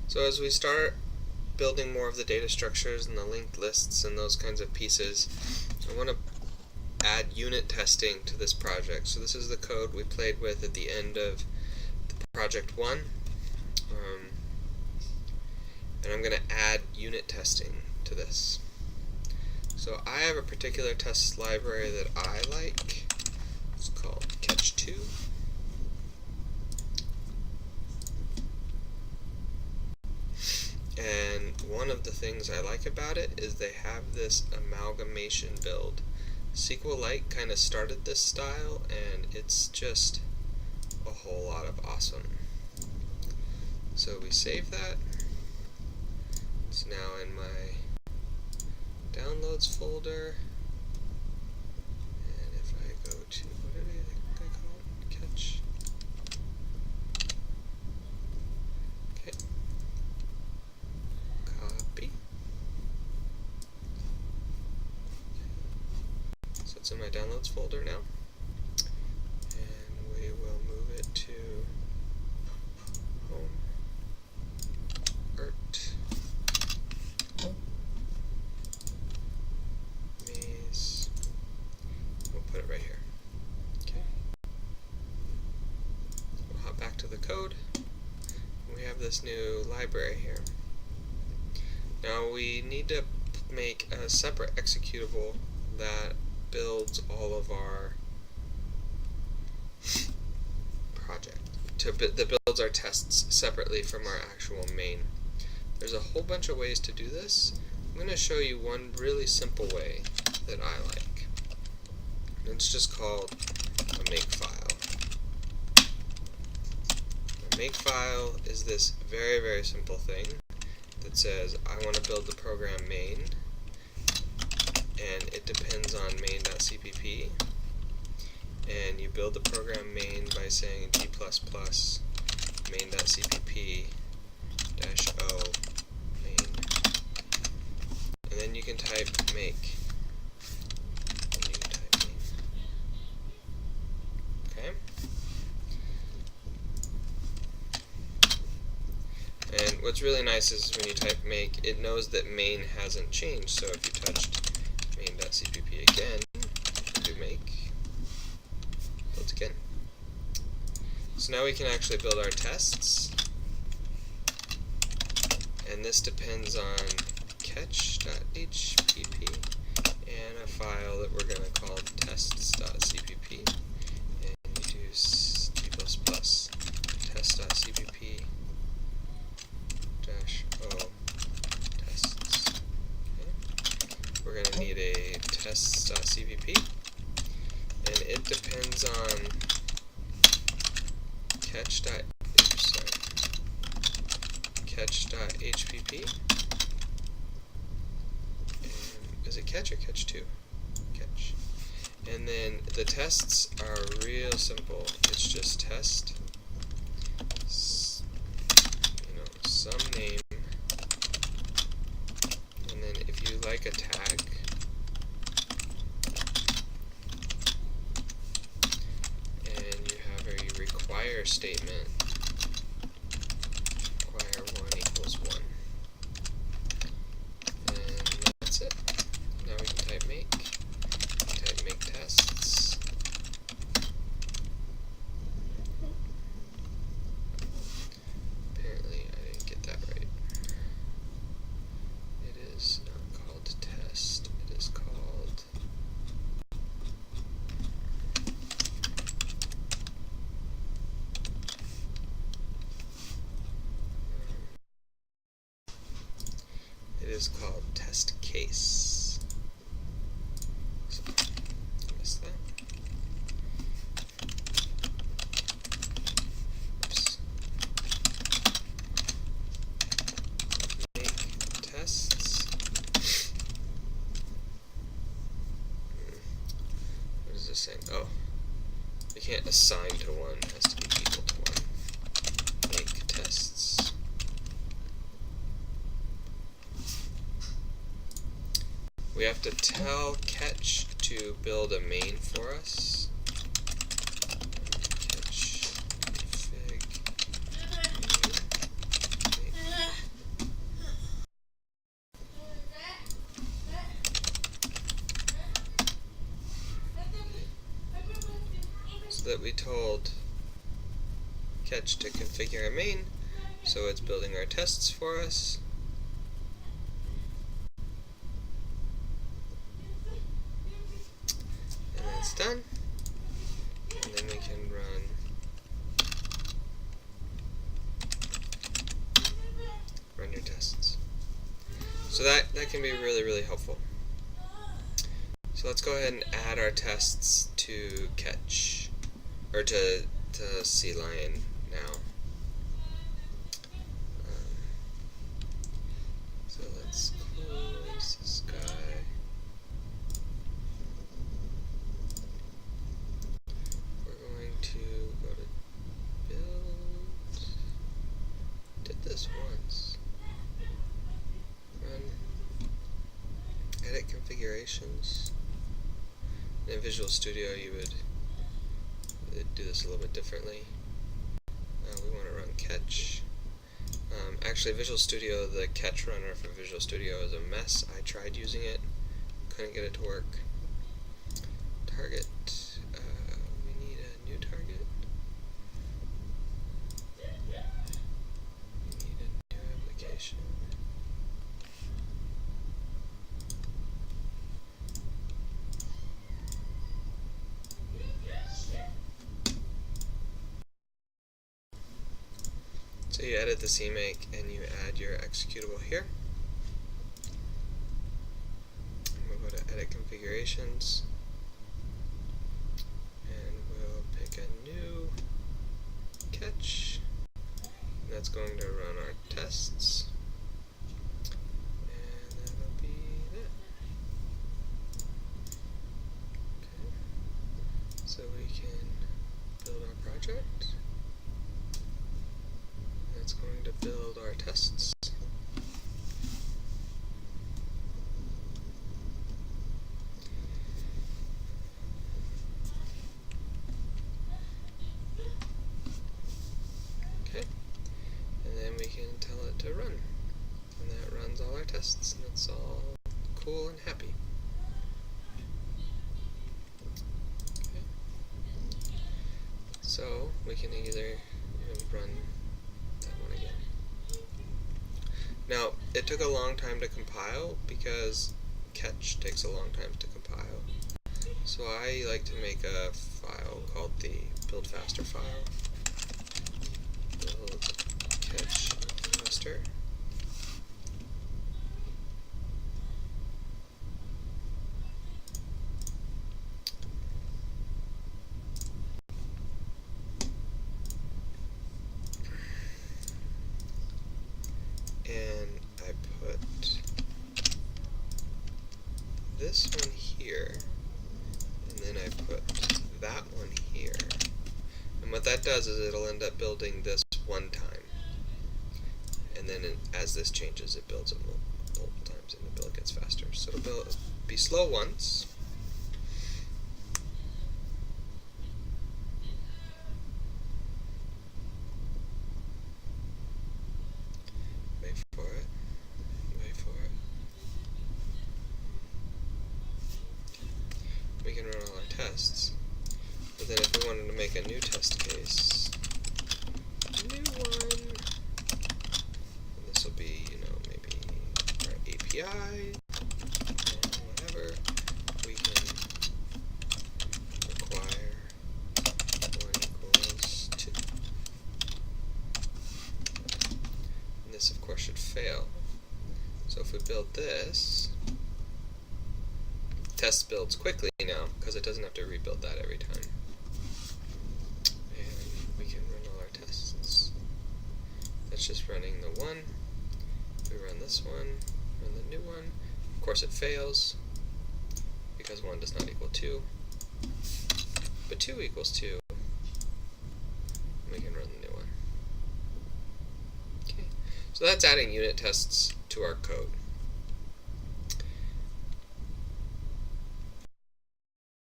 So as we start building more of the data structures and the linked lists and those kinds of pieces, I want to add unit testing to this project. So this is the code we played with at the end of project 1. And I'm going to add unit testing to this. So I have a particular test library that I like. It's called Catch2. And one of the things I like about it is they have this amalgamation build. SQLite kind of started this style, and it's just a whole lot of awesome. So we save that. It's now in my downloads folder. And if I go to, what did I call it? Catch. Okay. Copy. So it's in my downloads folder now. And we will move it to home. Art. Maze. We'll put it right here. Okay. We'll hop back to the code. We have this new library here. Now we need to make a separate executable that builds all of our project. That builds our tests separately from our actual main. There's a whole bunch of ways to do this. I'm going to show you one really simple way that I like. It's just called a makefile. A makefile is this very, very simple thing that says I want to build the program main, and it depends on main.cpp, and you build the program main by saying g++ main.cpp -o main, and then you can type make, and you can type main. Okay? And what's really nice is when you type make, it knows that main hasn't changed, so if you touched main.cpp again, do make, builds again. So now we can actually build our tests, and this depends on catch.hpp and a file that we're going to call tests.cpp, and you do g++ test.cpp -o tests. Okay. We're going to need a tests.cpp, and it depends on catch.hpp. Is it catch or catch2? Catch. And then the tests are real simple. It's just test, some name, and then if you like a tag, and you have a require statement, require 1 = 1, and that's it. Now we can type make tests. Apparently I didn't get that right. It is not called test, it is called test case. So, missed that. Oops. Make tests. What is this saying? Oh, we can't assign to 1. It has to be equal to 1. Make tests. We have to tell catch to build a main for us. Catch config main. that we told Catch to configure our main, so it's building our tests for us. And that's done. And then we can run your tests. So that can be really, really helpful. So let's go ahead and add our tests to Catch, or to CLion now. So let's close this guy. We're going to go to build. Did this once. Run. Edit configurations. In Visual Studio, you would do this a little bit differently. We want to run Catch. Actually, Visual Studio, the Catch runner for Visual Studio is a mess. I tried using it, couldn't get it to work. Target. We need a new target. We need a new application. So you edit the CMake and you add your executable here. And we'll go to Edit Configurations, and we'll pick a new Catch, and that's going to run our tests, and that'll be that. Okay. So we can build our project. It's going to build our tests. Okay, and then we can tell it to run, and that runs all our tests, and it's all cool and happy. Okay. So we can either run that one again. Now, it took a long time to compile because Catch takes a long time to compile. So I like to make a file called the build faster file. Build Catch faster. And I put this one here, and then I put that one here. And what that does is it'll end up building this one time. And then as this changes, it builds it multiple times, and the build gets faster. So it'll be slow once. We can run all our tests, but then if we wanted to make a new test case, new one, and this will be, maybe our API, or whatever, we can require 1 equals 2. And this, of course, should fail. So if we build this, test builds quickly now because it doesn't have to rebuild that every time. And we can run all our tests. That's just running the one. We run this one, run the new one. Of course it fails because 1 does not equal 2. But 2 equals 2. We can run the new one. Okay. So that's adding unit tests to our code.